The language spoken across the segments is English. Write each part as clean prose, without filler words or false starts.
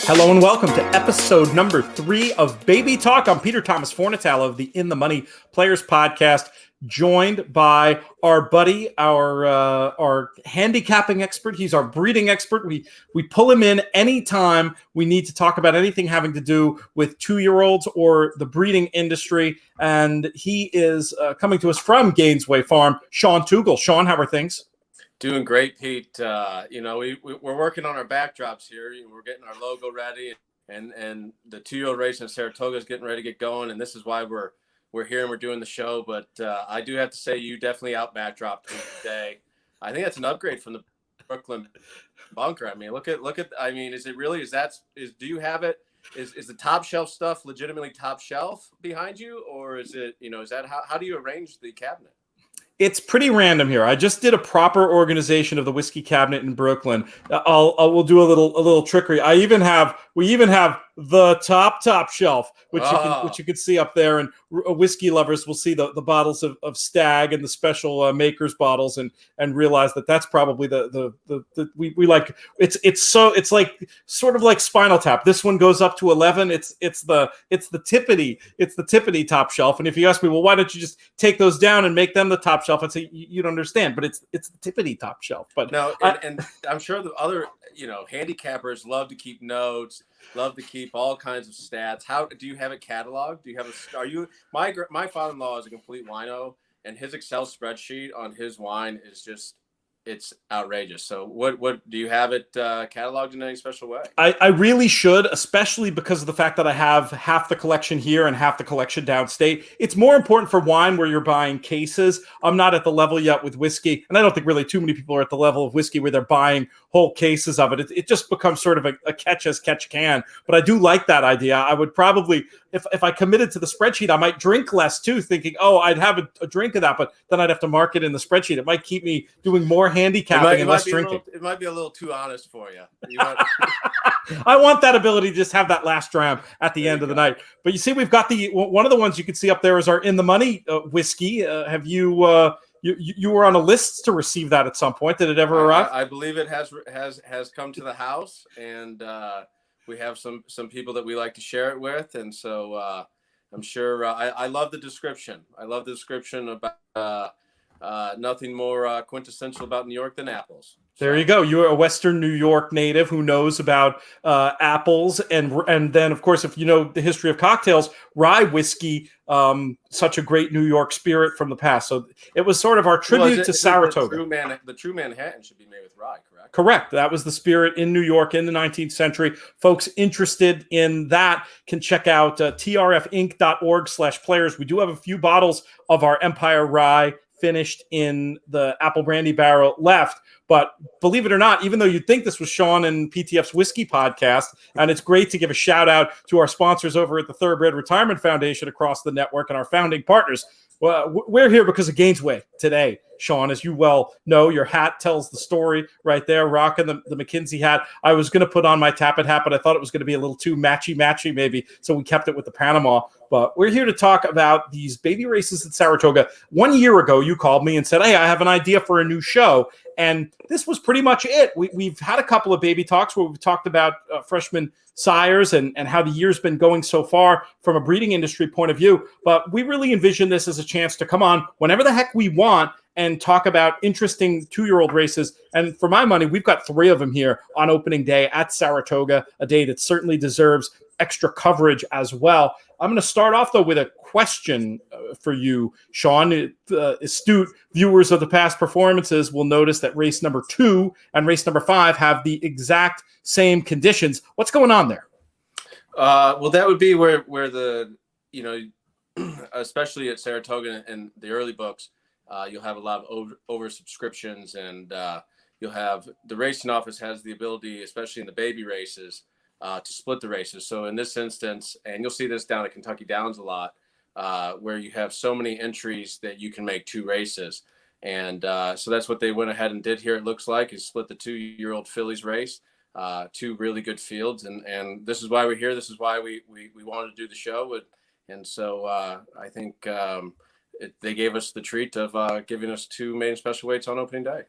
Hello and welcome to episode number 3 of Baby Talk. I'm Peter Thomas Fornatale of the In the Money Players podcast, joined by our buddy, our handicapping expert. He's our breeding expert. We pull him in anytime we need to talk about anything having to do with 2-year-olds or the breeding industry. And he is coming to us from Gainesway Farm, Sean Tugel. Sean, how are things? Doing great, Pete. We're working on our backdrops here. We're getting our logo ready, and the 2-year-old race in Saratoga is getting ready to get going. And this is why we're here and we're doing the show. But I do have to say, you definitely out backdropped me today. I think that's an upgrade from the Brooklyn bunker. I mean, look at. I mean, is it really? Do you have it? Is the top shelf stuff legitimately top shelf behind you, or is it? Is that how do you arrange the cabinet? It's pretty random here. I just did a proper organization of the whiskey cabinet in Brooklyn. We'll do a little trickery. We even have the top shelf, which you can see up there, and whiskey lovers will see the bottles of Stag and the special makers bottles and realize that that's probably we like it's like sort of like Spinal Tap. This one goes up to 11. It's the tippity top shelf. And if you ask me, well, why don't you just take those down and make them the top shelf? I'd say you don't understand, but it's the tippity top shelf. But no, and I'm sure the other handicappers love to keep notes, love to keep all kinds of stats. How do you have it cataloged? Do you have my father-in-law is a complete wino, and his Excel spreadsheet on his wine is just, it's outrageous. So what do you have it cataloged in any special way? I really should, especially because of the fact that I have half the collection here and half the collection downstate. It's more important for wine where you're buying cases. I'm not at the level yet with whiskey, and I don't think really too many people are at the level of whiskey where they're buying whole cases of it. It just becomes sort of a catch as catch can. But I do like that idea. I would probably, if I committed to the spreadsheet, I might drink less too, thinking, oh, I'd have a drink of that, but then I'd have to mark it in the spreadsheet. It might keep me doing more handicapping and less drinking. It might be a little too honest for you. I want that ability to just have that last dram at the end of the night. But you see, we've got one of the ones you can see up there is our In the Money whiskey. Have you you were on a list to receive that at some point? Did it ever arrive? I believe it has come to the house, and we have some people that we like to share it with, and so I'm sure I love the description. I love the description about nothing more quintessential about New York than apples. There you go. You're a Western New York native who knows about apples, and then of course, if you know the history of cocktails, rye whiskey, such a great New York spirit from the past. So it was sort of our tribute to Saratoga. The true Manhattan should be made with rye, correct? Correct. That was the spirit in New York in the 19th century. Folks interested in that can check out trfinc.org/players. We do have a few bottles of our Empire Rye finished in the apple brandy barrel left. But believe it or not, even though you'd think this was Sean and PTF's whiskey podcast, and it's great to give a shout out to our sponsors over at the Thoroughbred Retirement Foundation across the network and our founding partners. Well, we're here because of Gainesway today, Sean. As you well know, your hat tells the story right there, rocking the McKinsey hat. I was going to put on my Tappet hat, but I thought it was going to be a little too matchy maybe, so we kept it with the Panama. But we're here to talk about these baby races at Saratoga. 1 year ago, you called me and said, hey, I have an idea for a new show. And this was pretty much it. We've had a couple of baby talks where we've talked about freshman sires and how the year's been going so far from a breeding industry point of view. But we really envision this as a chance to come on whenever the heck we want and talk about interesting 2-year-old races. And for my money, we've got 3 of them here on opening day at Saratoga, a day that certainly deserves extra coverage as well. I'm going to start off, though, with a question for you, Sean. Astute viewers of the past performances will notice that race number 2 and race number 5 have the exact same conditions. What's going on there? Well, that would be where the, especially at Saratoga and the early books, you'll have a lot of oversubscriptions, and you'll have the racing office has the ability, especially in the baby races, to split the races. So in this instance, and you'll see this down at Kentucky Downs a lot, where you have so many entries that you can make 2 races. And so that's what they went ahead and did here, it looks like, is split the 2-year-old fillies race, 2 really good fields. And this is why we're here. This is why we wanted to do the show. And so I think they gave us the treat of giving us 2 main special weights on opening day.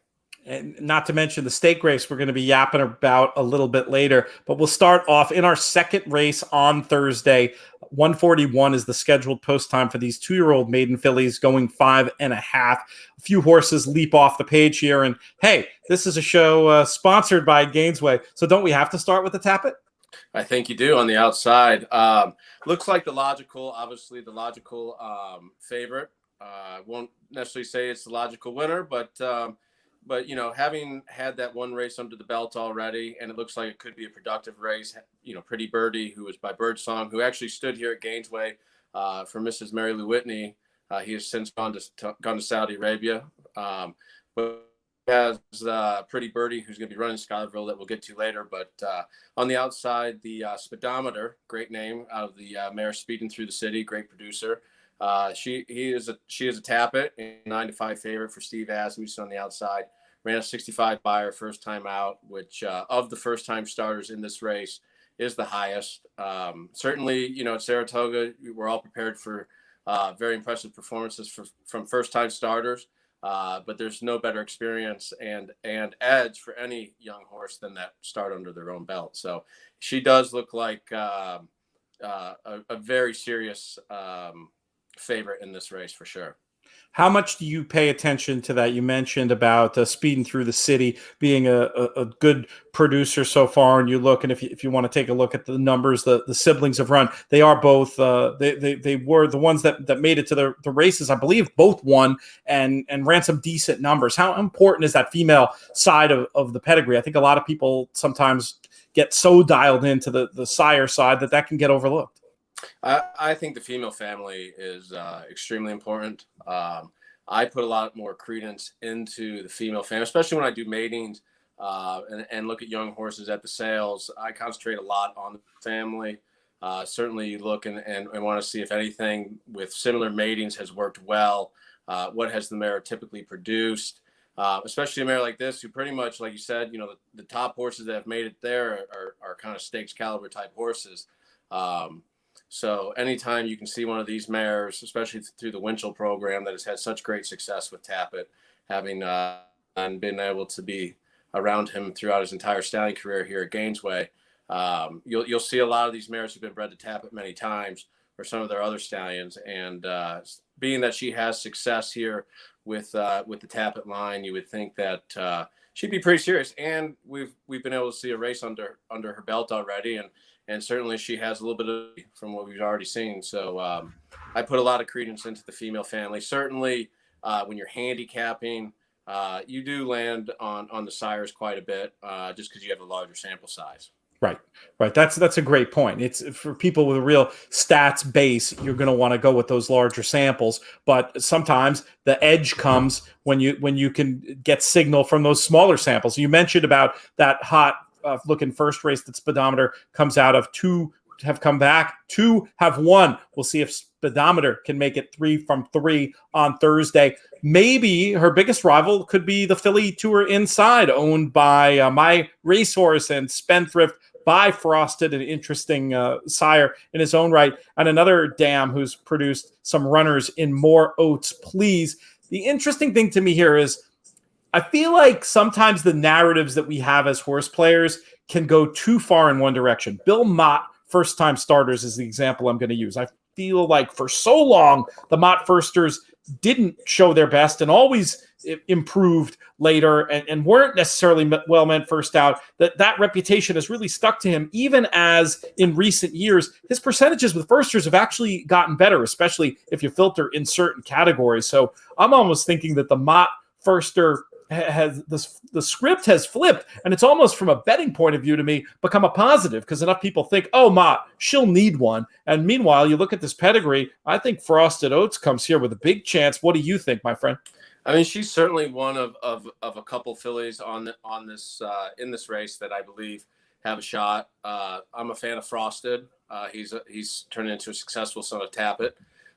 And not to mention the stake race we're going to be yapping about a little bit later. But we'll start off in our second race on Thursday. 141 is the scheduled post time for these 2-year-old maiden fillies going 5.5. A few horses leap off the page here. And hey, this is a show sponsored by Gainesway. So don't we have to start with the Tappet? I think you do on the outside. Looks like the logical favorite. Won't necessarily say it's the logical winner, but you know, having had that one race under the belt already, and it looks like it could be a productive race. You know, Pretty Birdie, who was by Birdsong, who actually stood here at Gainesway for Mrs. Mary Lou Whitney. He has since gone to Saudi Arabia, but has Pretty Birdie, who's going to be running Schuylerville, that we'll get to later. But on the outside, the Speedometer, great name, out of the mare Speeding Through the City, great producer. She is a Tappet, 9-5 favorite for Steve Asmussen on the outside. Ran a 65 by her first time out, which of the first time starters in this race is the highest. Certainly, you know, at Saratoga, we're all prepared for very impressive performances from first time starters. But there's no better experience and edge for any young horse than that start under their own belt. So she does look like a very serious favorite in this race for sure. How much do you pay attention to that? You mentioned about Speeding Through the City being a good producer so far, and you look, and if you want to take a look at the numbers the siblings have run, they are both they were the ones that made it to the races. I believe both won and ran some decent numbers. How important is that female side of the pedigree? I think a lot of people sometimes get so dialed into the sire side that can get overlooked. I think the female family is extremely important. I put a lot more credence into the female family, especially when I do matings and look at young horses at the sales. I concentrate a lot on the family. Certainly look and want to see if anything with similar matings has worked well. What has the mare typically produced? Especially a mare like this, who pretty much, like you said, you know, the top horses that have made it there are kind of stakes caliber type horses. So anytime you can see one of these mares, especially through the Winchell program that has had such great success with Tappet, having and been able to be around him throughout his entire stallion career here at Gainesway, you'll see a lot of these mares who've been bred to Tappet many times, or some of their other stallions. And being that she has success here with the Tappet line, you would think that she'd be pretty serious. And we've been able to see a race under her belt already, and certainly she has a little bit of from what we've already seen. So I put a lot of credence into the female family. Certainly when you're handicapping, you do land on the sires quite a bit just because you have a larger sample size. Right. That's a great point. It's for people with a real stats base, you're going to want to go with those larger samples. But sometimes the edge comes when you can get signal from those smaller samples. You mentioned about that hot looking first race that Speedometer comes out of. 2 have come back, 2 have won. We'll see if Speedometer can make it 3 from 3 on Thursday. Maybe her biggest rival could be the Philly Tour Inside, owned by My Racehorse and Spendthrift by Frosted, an interesting sire in his own right, and another dam who's produced some runners in More Oats Please. The interesting thing to me here is I feel like sometimes the narratives that we have as horse players can go too far in one direction. Bill Mott, first-time starters, is the example I'm going to use. I feel like for so long, the Mott firsters didn't show their best and always improved later and weren't necessarily well-meant first out. That reputation has really stuck to him, even as in recent years, his percentages with firsters have actually gotten better, especially if you filter in certain categories. So I'm almost thinking that the Mott firster has the script has flipped, and it's almost from a betting point of view to me become a positive, because enough people think, oh, Mott, she'll need one. And meanwhile, you look at this pedigree, I think Frosted Oats comes here with a big chance. What do you think, my friend? I mean, she's certainly one of a couple fillies on this in this race that I believe have a shot. I'm a fan of Frosted. He's turned into a successful son of Tappet.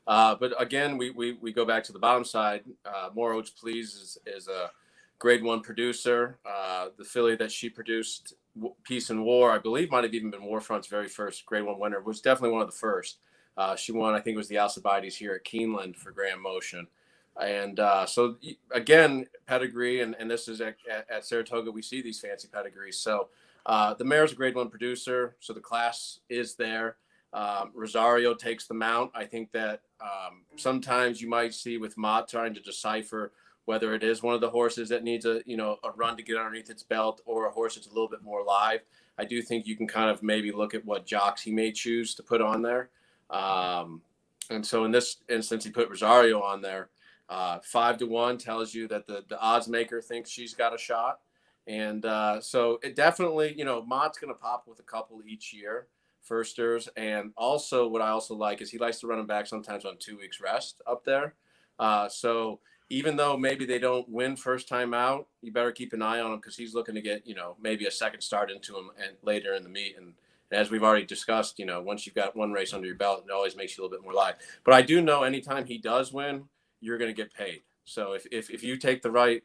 But again, we go back to the bottom side. More Oats Please is a Grade 1 producer. The filly that she produced, Peace and War, I believe might have even been Warfront's very first Grade 1 winner, was definitely one of the first. She won, I think it was the Alcibiades here at Keeneland for Grand Motion. And so again, pedigree, and this is at Saratoga, we see these fancy pedigrees. So the mare's a grade 1 producer, so the class is there. Rosario takes the mount. I think that sometimes you might see with Mott trying to decipher whether it is one of the horses that needs a run to get underneath its belt, or a horse that's a little bit more live. I do think you can kind of maybe look at what jocks he may choose to put on there. And so in this instance, he put Rosario on there. 5-1 tells you that the odds maker thinks she's got a shot. And so it definitely, Mott's going to pop with a couple each year, firsters. And also what I also like is he likes to run them back sometimes on 2 weeks rest up there. So even though maybe they don't win first time out, you better keep an eye on him, because he's looking to get, maybe a second start into him and later in the meet. And as we've already discussed, once you've got one race under your belt, it always makes you a little bit more live. But I do know anytime he does win, you're going to get paid. So if you take the right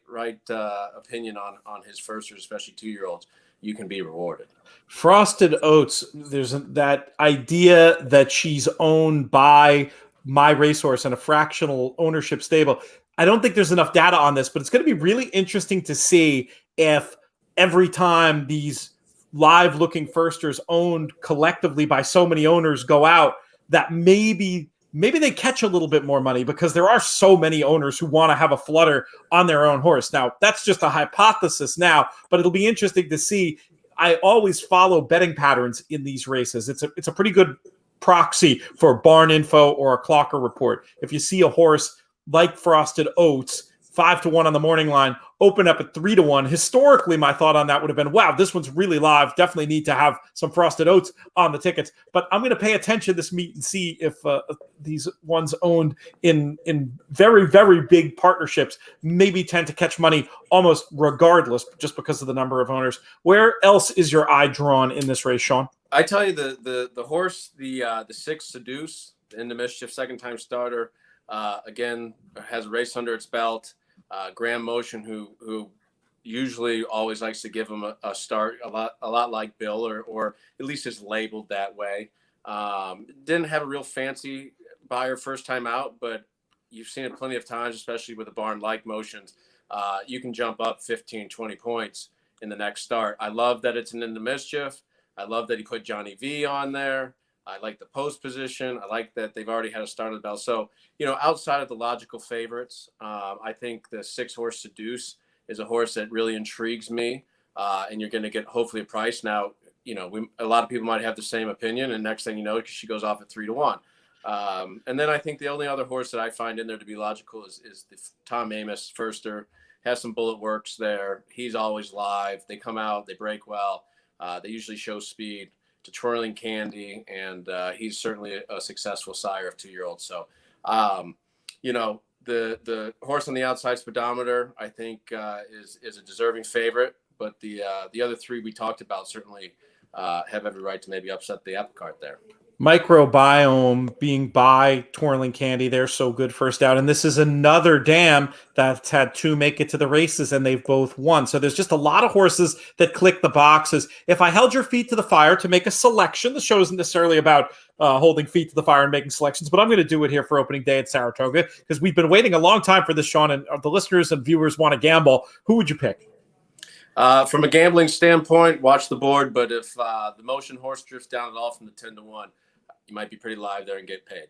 opinion on his firsters, especially 2-year-olds, you can be rewarded. Frosted Oats, there's that idea that she's owned by My Racehorse and a fractional ownership stable. I don't think there's enough data on this, but it's going to be really interesting to see if every time these live-looking firsters owned collectively by so many owners go out, that maybe they catch a little bit more money, because there are so many owners who want to have a flutter on their own horse. Now, that's just a hypothesis now, but it'll be interesting to see. I always follow betting patterns in these races. It's a pretty good proxy for barn info or a clocker report. If you see a horse like Frosted Oats, 5-1 on the morning line, open up at 3-1. Historically, my thought on that would have been, wow, this one's really live. Definitely need to have some Frosted Oats on the tickets. But I'm going to pay attention to this meet and see if these ones owned in very, very big partnerships maybe tend to catch money almost regardless, just because of the number of owners. Where else is your eye drawn in this race, Sean? I tell you, the horse, the 6 Seduce, in the Mischief, second-time starter, again, has a race under its belt. Graham Motion, who usually always likes to give him a start, a lot like Bill, or at least is labeled that way. Didn't have a real fancy buyer first time out, but you've seen it plenty of times, especially with a barn like Motion's. You can jump up 15, 20 points in the next start. I love that it's in the Mischief. I love that he put Johnny V on there. I like the post position. I like that they've already had a start of the bell. So, outside of the logical favorites, I think the 6-horse Seduce is a horse that really intrigues me, and you're going to get hopefully a price. Now, a lot of people might have the same opinion, and next thing you know, she goes off at 3-1. And then I think the only other horse that I find in there to be logical is the Tom Amos firster. Has some bullet works there. He's always live. They come out, they break well. They usually show speed. To Twirling Candy, and he's certainly a successful sire of 2-year-olds. So, the horse on the outside, Speedometer, I think is a deserving favorite, but the other 3 we talked about certainly have every right to maybe upset the apple cart there. Microbiome being by Twirling Candy, they're so good first out. And this is another dam that's had 2 make it to the races, and they've both won. So there's just a lot of horses that click the boxes. If I held your feet to the fire to make a selection, the show isn't necessarily about holding feet to the fire and making selections, but I'm going to do it here for opening day at Saratoga, because we've been waiting a long time for this, Sean, and the listeners and viewers want to gamble. Who would you pick? From a gambling standpoint, watch the board, but if the Motion horse drifts down at all from the 10-1, you might be pretty live there and get paid.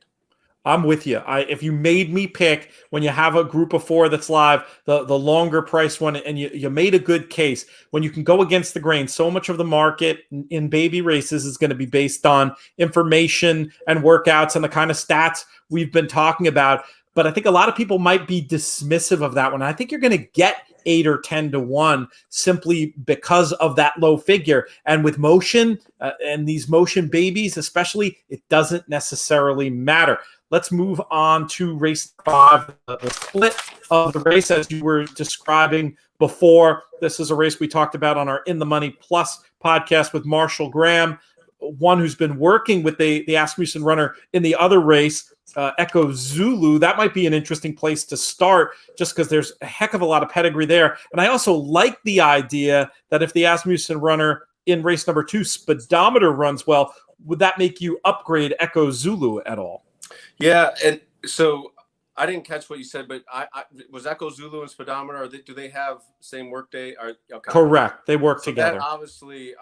I'm with you. If you made me pick, when you have a group of 4 that's live, the longer priced one, and you made a good case, when you can go against the grain, so much of the market in baby races is going to be based on information and workouts and the kind of stats we've been talking about. But I think a lot of people might be dismissive of that one. I think you're going to get 8 or 10-1 simply because of that low figure. And with Motion and these Motion babies, especially, it doesn't necessarily matter. Let's move on to race 5, the split of the race as you were describing before. This is a race we talked about on our In the Money Plus podcast with Marshall Graham, one who's been working with the Asmussen runner in the other race, Echo Zulu. That might be an interesting place to start, just because there's a heck of a lot of pedigree there. And I also like the idea that if the Asmussen runner in race number 2, Speedometer, runs well, would that make you upgrade Echo Zulu at all? Yeah, and so I didn't catch what you said, but I was Echo Zulu and Speedometer. Do they have same work day? Okay. Correct. They work So together. that obviously,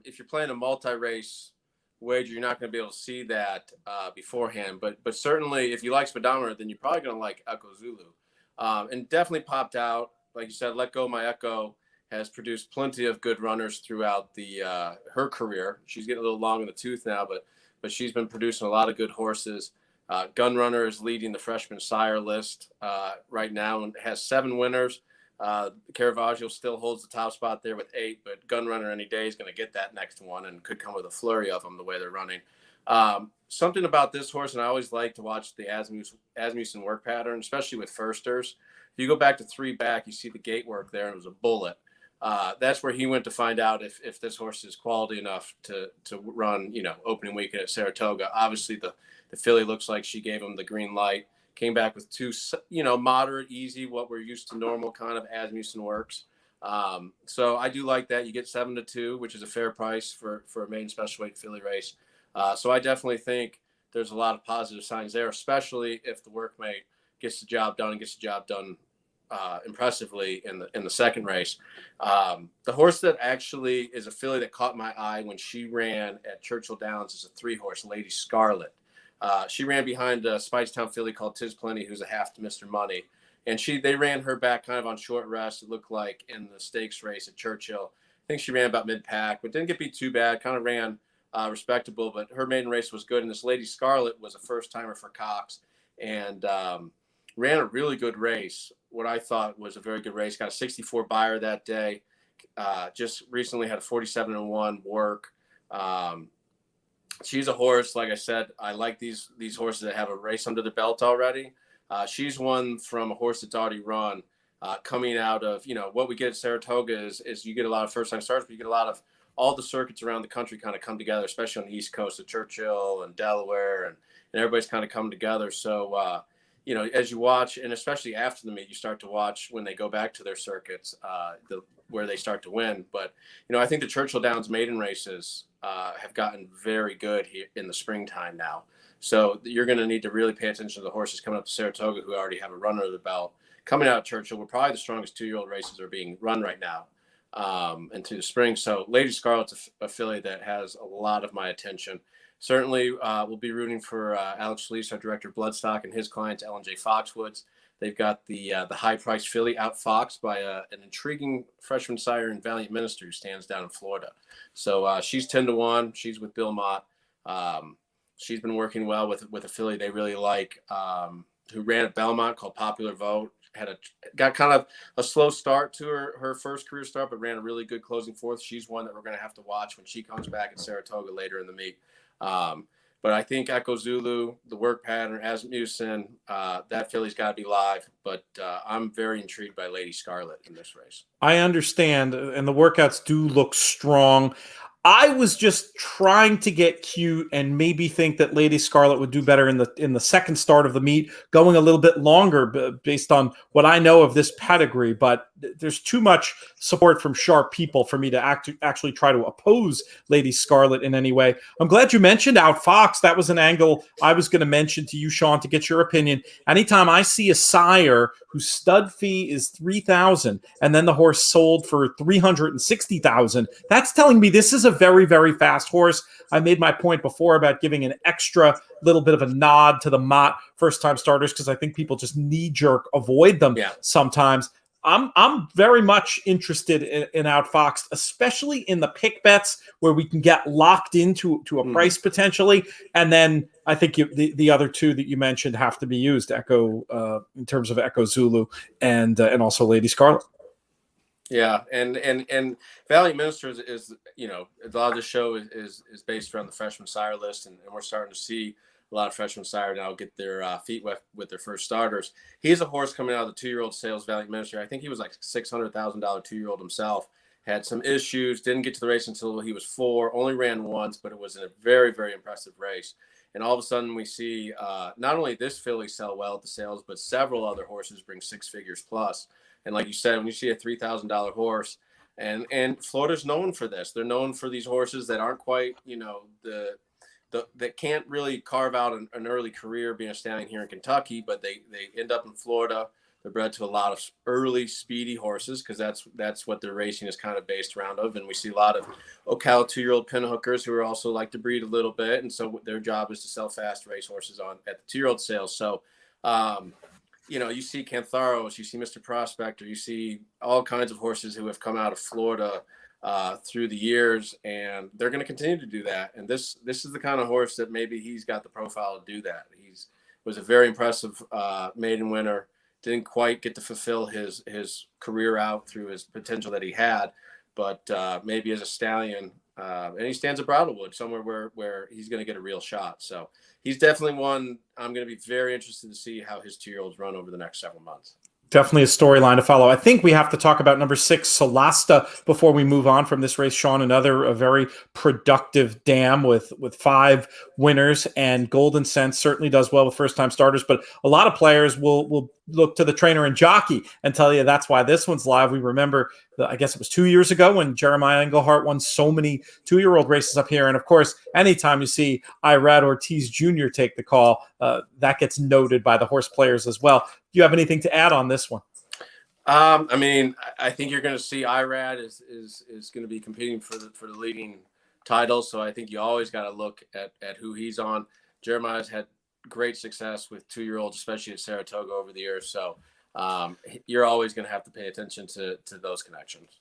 if you're playing a multi-race wager, you're not going to be able to see that beforehand. But certainly, if you like Speedometer, then you're probably going to like Echo Zulu. And definitely popped out. Like you said, Let Go My Echo has produced plenty of good runners throughout her career. She's getting a little long in the tooth now, but she's been producing a lot of good horses. Gunrunner is leading the freshman sire list right now and has 7 winners. Caravaggio still holds the top spot there with 8, but Gunrunner any day is going to get that next one and could come with a flurry of them the way they're running. Something about this horse, and I always like to watch the Asmussen work pattern, especially with firsters. If you go back to 3 back, you see the gate work there, and it was a bullet. That's where he went to find out if this horse is quality enough to run, opening weekend at Saratoga. Obviously, the filly looks like she gave him the green light. Came back with 2, moderate, easy, what we're used to normal kind of Asmussen works. So I do like that. You get 7-2, which is a fair price for a maiden special weight filly race. So I definitely think there's a lot of positive signs there, especially if the workmate gets the job done impressively in the second race. The horse that actually is a filly that caught my eye when she ran at Churchill Downs is a 3-horse, Lady Scarlet. She ran behind a Spicetown filly called Tis Plenty, who's a half to Mr. Money. And they ran her back kind of on short rest, it looked like, in the stakes race at Churchill. I think she ran about mid-pack, but didn't get beat too bad, kind of ran respectable. But her maiden race was good. And this Lady Scarlet was a first-timer for Cox and ran a really good race, what I thought was a very good race. Got a 64 buyer that day. Just recently had a 47-1 work. She's a horse, like I said, I like these horses that have a race under the belt already. She's one from a horse that's already run, coming out of, what we get at Saratoga is you get a lot of first-time starters, but you get a lot of all the circuits around the country kind of come together, especially on the East Coast of Churchill and Delaware, and everybody's kind of come together. So, as you watch, and especially after the meet, you start to watch when they go back to their circuits, where they start to win. But, I think the Churchill Downs maiden races have gotten very good here in the springtime now. So you're going to need to really pay attention to the horses coming up to Saratoga who already have a run under the belt. Coming out of Churchill, where probably the strongest 2-year-old races are being run right now into the spring. So Lady Scarlet's a filly that has a lot of my attention. Certainly, we'll be rooting for Alex Schlese, our director of Bloodstock, and his clients, Ellen J. Foxwoods. They've got the high-priced filly outfoxed by an intriguing freshman sire and Valiant Minister who stands down in Florida. So she's 10-1. She's with Bill Mott. She's been working well with a filly they really like, who ran at Belmont called Popular Vote. Got kind of a slow start to her first career start, but ran a really good closing fourth. She's one that we're going to have to watch when she comes back at Saratoga later in the meet. But I think Echo Zulu, the work pattern, Asmussen, that filly's got to be live. But I'm very intrigued by Lady Scarlet in this race. I understand, and the workouts do look strong. I was just trying to get cute and maybe think that Lady Scarlet would do better in the second start of the meet, going a little bit longer based on what I know of this pedigree. But there's too much support from sharp people for me to actually try to oppose Lady Scarlet in any way. I'm glad you mentioned Outfox. That was an angle I was going to mention to you, Sean, to get your opinion. Anytime I see a sire whose stud fee is $3,000 and then the horse sold for $360,000, that's telling me this is a very, very fast horse. I made my point before about giving an extra little bit of a nod to the Mott first-time starters because I think people just knee-jerk avoid them sometimes. I'm very much interested in Outfoxed, especially in the pick bets where we can get locked into a price potentially. And then I think the other two that you mentioned have to be used, Echo in terms of Echo Zulu and also Lady Scarlet. Yeah, and Valiant Minister is a lot of the show is based around the freshman sire list, and we're starting to see a lot of freshman sire now get their feet wet with their first starters. He's a horse coming out of the 2-year-old sales, Valiant Minister. I think he was like $600,000 2-year-old himself. Had some issues, didn't get to the race until he was 4, only ran once, but it was in a very, very impressive race. And all of a sudden we see not only this filly sell well at the sales, but several other horses bring 6 figures plus. And like you said, when you see a $3,000 horse, and Florida's known for this. They're known for these horses that aren't quite, the that can't really carve out an early career being a stallion here in Kentucky, but they end up in Florida. They're bred to a lot of early speedy horses because that's what their racing is kind of based around of. And we see a lot of Ocala 2-year-old pinhookers who are also like to breed a little bit. And so their job is to sell fast race horses at the 2-year-old sales. So, you see Cantharos, you see Mr. Prospector, you see all kinds of horses who have come out of Florida through the years, and they're going to continue to do that. And this is the kind of horse that maybe he's got the profile to do that. Was a very impressive maiden winner. Didn't quite get to fulfill his career out through his potential that he had, but maybe as a stallion, and he stands at Bridlewood, somewhere where he's going to get a real shot. So he's definitely one I'm going to be very interested to see how his 2-year-olds run over the next several months. Definitely a storyline to follow. I think we have to talk about number 6, Solasta, before we move on from this race. Sean, a very productive dam with 5 winners, and Golden Sense certainly does well with first-time starters, but a lot of players will look to the trainer and jockey and tell you that's why this one's live. We remember, I guess it was 2 years ago when Jeremiah Englehart won so many 2-year-old races up here. And of course, anytime you see Irad Ortiz Jr. take the call, that gets noted by the horse players as well. Do you have anything to add on this one? I think you're going to see Irad is going to be competing for the leading title. So I think you always got to look at who he's on. Jeremiah's had great success with 2-year-olds, especially at Saratoga over the years. So you're always going to have to pay attention to those connections.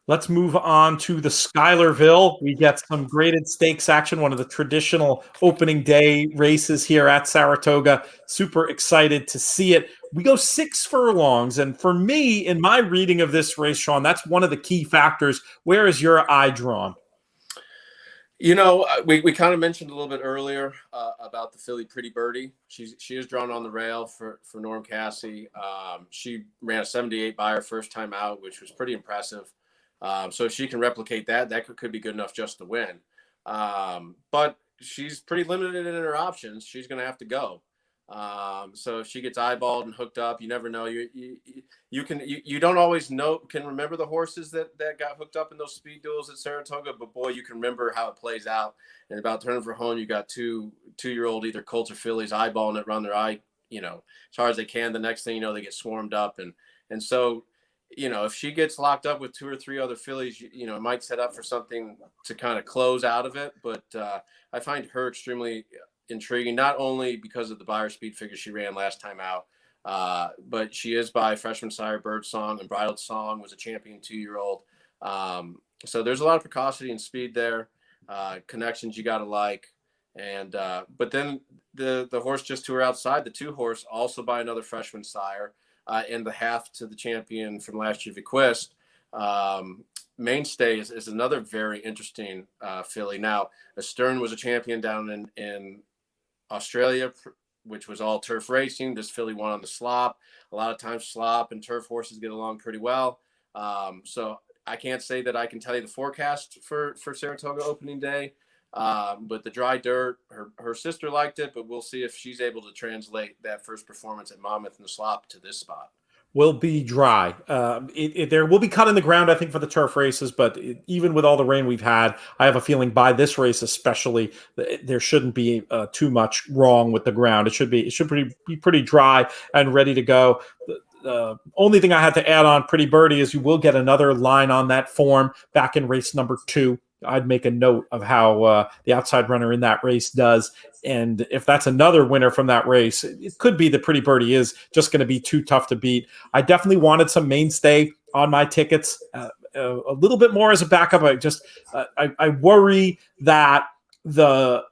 Let's move on to the Schuylerville. We get some graded stakes action, one of the traditional opening day races here at Saratoga. Super excited to see it. We go 6 furlongs, and for me, in my reading of this race, Sean, that's one of the key factors. Where is your eye drawn? We kind of mentioned a little bit earlier about the filly Pretty Birdie. She is drawn on the rail for Norm Cassie. She ran a 78 by her first time out, which was pretty impressive. So if she can replicate that could be good enough just to win. But she's pretty limited in her options. She's going to have to go. So if she gets eyeballed and hooked up, you never know. You don't always can remember the horses that got hooked up in those speed duels at Saratoga, but boy, you can remember how it plays out. And about turning for home, you got 2-year-old either colts or fillies eyeballing it, run their eye, as hard as they can. The next thing you know, they get swarmed up, and so. If she gets locked up with 2 or 3 other fillies, it might set up for something to kind of close out of it. But I find her extremely intriguing, not only because of the Beyer speed figure she ran last time out, but she is by freshman sire Birdsong, and Bridled Song was a champion 2-year-old. So there's a lot of precocity and speed there, connections you got to like. And but then the horse just to her outside, the 2 horse, also by another freshman sire, and the half to the champion from last year, Vequist. Mainstay is another very interesting filly. Now, Astern was a champion down in Australia, which was all turf racing. This filly won on the slop. A lot of times slop and turf horses get along pretty well. So I can't say that I can tell you the forecast for Saratoga opening day. But the dry dirt, her sister liked it, but we'll see if she's able to translate that first performance at Monmouth and the slop to this spot. Will be dry. There will be cut in the ground, I think, for the turf races, but even with all the rain we've had, I have a feeling by this race especially, there shouldn't be too much wrong with the ground. It should be pretty dry and ready to go. The only thing I had to add on Pretty Birdie is you will get another line on that form back in race number 2. I'd make a note of how the outside runner in that race does. And if that's another winner from that race, it could be that Pretty Birdie is just going to be too tough to beat. I definitely wanted some Mainstay on my tickets, a little bit more as a backup. I worry that the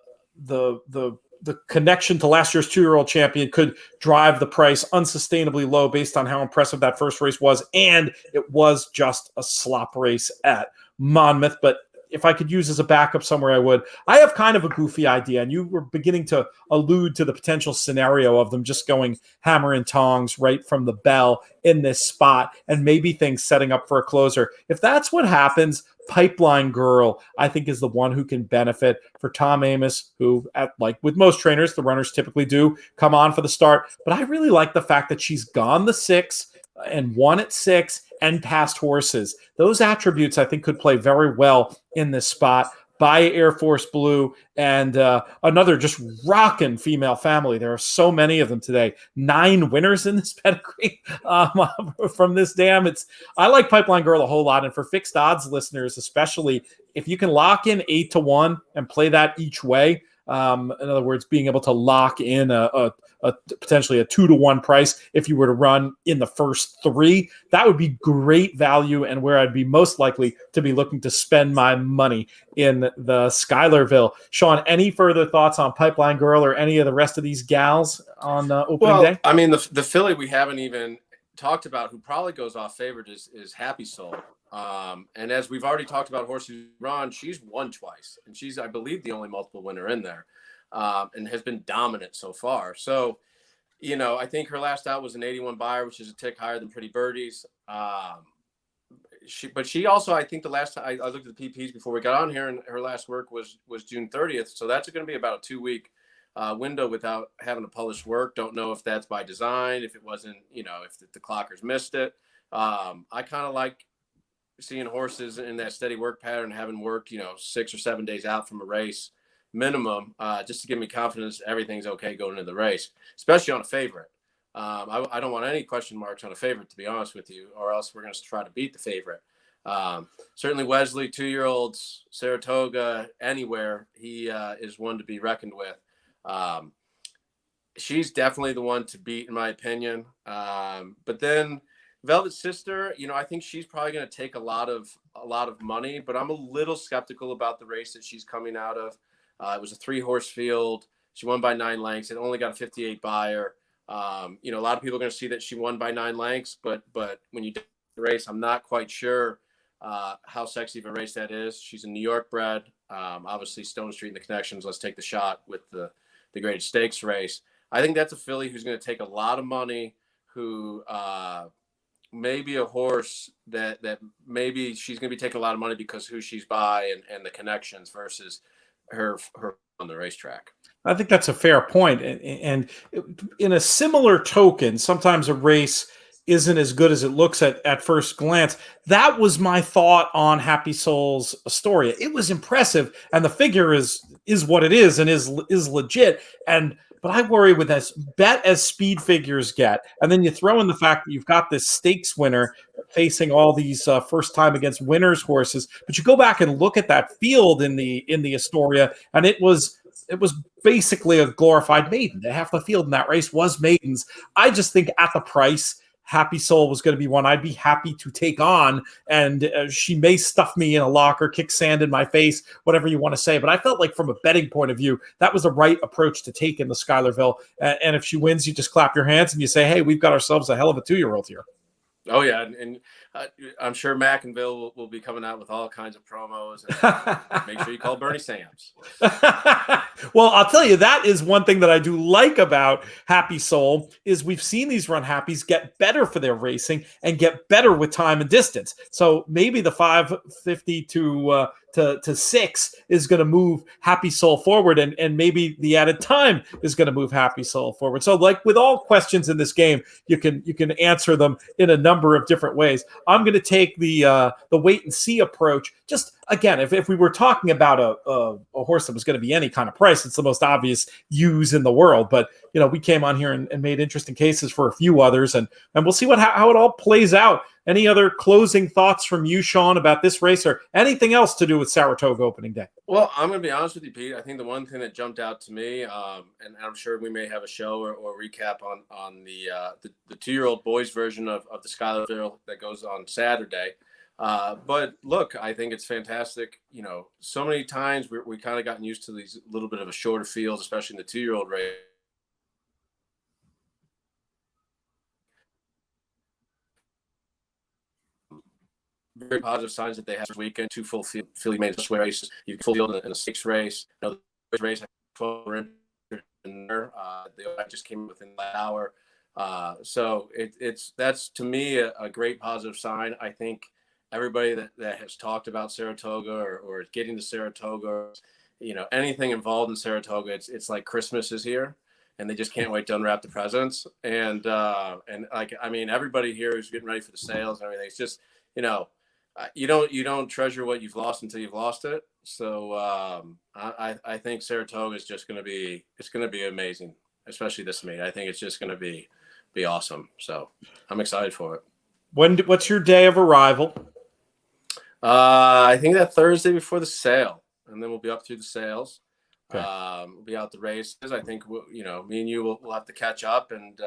connection to last year's 2-year-old champion could drive the price unsustainably low based on how impressive that first race was. And it was just a slop race at Monmouth, but if I could use as a backup somewhere, I would. I have kind of a goofy idea, and you were beginning to allude to the potential scenario of them just going hammer and tongs right from the bell in this spot, and maybe things setting up for a closer. If that's what happens, Pipeline Girl, I think, is the one who can benefit for Tom Amos, who, like with most trainers, the runners typically do come on for the start. But I really like the fact that she's gone the 6 and won at 6 and past horses. Those attributes, I think, could play very well in this spot. by Air Force Blue, and another just rocking female family. There are so many of them today. 9 winners in this pedigree from this dam. I like Pipeline Girl a whole lot, and for fixed odds listeners, especially if you can lock in 8-1 and play that each way. In other words, being able to lock in a potentially a 2-1 price if you were to run in the first 3, that would be great value, and where I'd be most likely to be looking to spend my money in the Schuylerville. Sean, any further thoughts on Pipeline Girl or any of the rest of these gals on opening day? I mean, the filly we haven't even talked about, who probably goes off favored, is Happy Soul. And as we've already talked about horses run, she's won twice, and she's, I believe, the only multiple winner in there, and has been dominant so far. So, I think her last out was an 81 buyer, which is a tick higher than Pretty Birdies. She also, I think the last time I looked at the PPs before we got on here, and her last work was June 30th. So that's going to be about a 2-week window without having to publish work. Don't know if that's by design, if it wasn't, if the clockers missed it. I kind of like seeing horses in that steady work pattern, having worked, 6 or 7 days out from a race minimum, just to give me confidence everything's okay going into the race, especially on a favorite. I don't want any question marks on a favorite, to be honest with you, or else we're going to try to beat the favorite. Certainly Wesley, 2-year-olds, Saratoga, anywhere, he is one to be reckoned with. She's definitely the one to beat, in my opinion. But then Velvet Sister, I think she's probably going to take a lot of money, but I'm a little skeptical about the race that she's coming out of. It was a 3-horse field. She won by 9 lengths. It only got a 58 buyer. A lot of people are going to see that she won by 9 lengths, but when you do the race, I'm not quite sure how sexy of a race that is. She's a New York bred. Obviously Stone Street and the connections. Let's take the shot with the Greatest Stakes race. I think that's a filly who's going to take a lot of money, who maybe a horse that maybe she's going to be taking a lot of money because who she's by and the connections versus her on the racetrack. I think that's a fair point. And in a similar token, sometimes a race isn't as good as it looks at first glance. That was my thought on Happy Soul's Astoria. It was impressive, and the figure is what it is and is legit. But I worry with as bet as speed figures get, and then you throw in the fact that you've got this stakes winner facing all these first time against winners horses. But you go back and look at that field in the Astoria, and it was basically a glorified maiden. Half the field in that race was maidens. I just think at the price, Happy Soul was going to be one I'd be happy to take on, and she may stuff me in a locker, kick sand in my face, whatever you want to say. But I felt like from a betting point of view, that was the right approach to take in the Schuylerville. And if she wins, you just clap your hands and you say, hey, we've got ourselves a hell of a 2-year-old here. Oh, yeah. And I'm sure Mackinville will be coming out with all kinds of promos. And make sure you call Bernie Sams. Well, I'll tell you, that is one thing that I do like about Happy Soul is we've seen these run happies get better for their racing and get better with time and distance. So maybe the 550 to 6 is going to move Happy Soul forward, and maybe the added time is going to move Happy Soul forward. So like with all questions in this game, you can answer them in a number of different ways. I'm going to take the wait and see approach. Just again, if we were talking about a horse that was going to be any kind of price, it's the most obvious use in the world. But we came on here and made interesting cases for a few others, and we'll see how it all plays out. Any other closing thoughts from you, Sean, about this race or anything else to do with Saratoga opening day? Well, I'm going to be honest with you, Pete. I think the one thing that jumped out to me, and I'm sure we may have a show or recap on the 2-year-old boys version of the Schuylerville that goes on Saturday. But look, I think it's fantastic. So many times we kind of gotten used to these little bit of a shorter fields, especially in the 2-year-old race. Very positive signs that they have this weekend. 2 full field made races. You full field in a 6 race. The race 12 were in there. They just came within an hour. So that's to me a great positive sign. I think everybody that has talked about Saratoga or getting to Saratoga, anything involved in Saratoga, it's like Christmas is here, and they just can't wait to unwrap the presents. And everybody here who's getting ready for the sales and everything, it's just you don't treasure what you've lost until you've lost it. So I think Saratoga is just going to be amazing, especially this meet. I think it's just going to be awesome. So I'm excited for it. What's your day of arrival? I think that Thursday before the sale, and then we'll be up through the sales. Okay. We'll be out the races. I think me and you will have to catch up and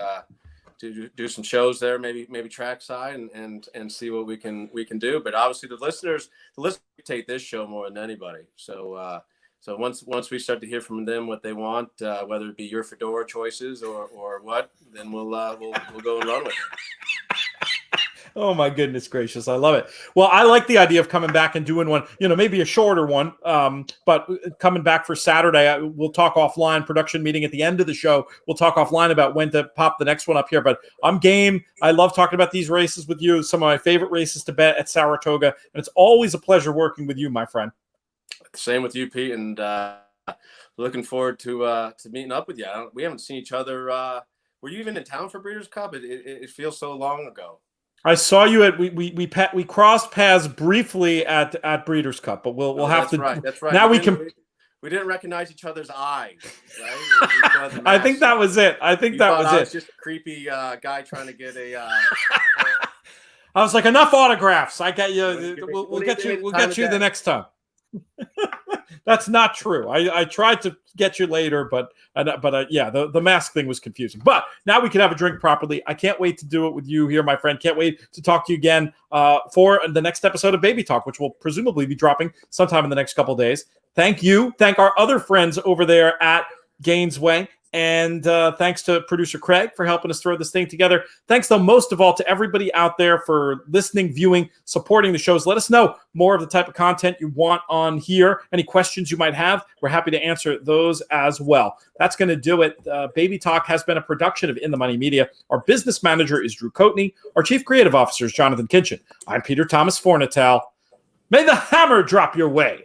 do some shows there, maybe trackside and see what we can do. But obviously the listeners take this show more than anybody. So once we start to hear from them what they want, whether it be your fedora choices or what, then we'll go and run with it. Oh my goodness gracious. I love it. Well, I like the idea of coming back and doing one, maybe a shorter one. But coming back for Saturday, we'll talk offline, production meeting at the end of the show. We'll talk offline about when to pop the next one up here, but I'm game. I love talking about these races with you. Some of my favorite races to bet at Saratoga. And it's always a pleasure working with you, my friend. Same with you, Pete. And looking forward to meeting up with you. We haven't seen each other. Were you even in town for Breeders' Cup? It feels so long ago. I saw you at we crossed paths briefly at Breeders' Cup, but we'll have to. That's right. Now we didn't recognize each other's eyes. Right? I think that was it. I think that was it. Just a creepy guy trying to get a. I was like, enough autographs. I got you. We'll get you the next time. That's not true. I tried to get you later, but yeah, the mask thing was confusing. But now we can have a drink properly. I can't wait to do it with you here, my friend. Can't wait to talk to you again for the next episode of Baby Talk, which will presumably be dropping sometime in the next couple of days. Thank you. Thank our other friends over there at Gainesway. And thanks to producer Craig for helping us throw this thing together. Thanks, though, most of all, to everybody out there for listening, viewing, supporting the shows. Let us know more of the type of content you want on here. Any questions you might have, we're happy to answer those as well. That's going to do it. Baby Talk has been a production of In the Money Media. Our business manager is Drew Coatney. Our chief creative officer is Jonathan Kinchin. I'm Peter Thomas Fornatel. May the hammer drop your way.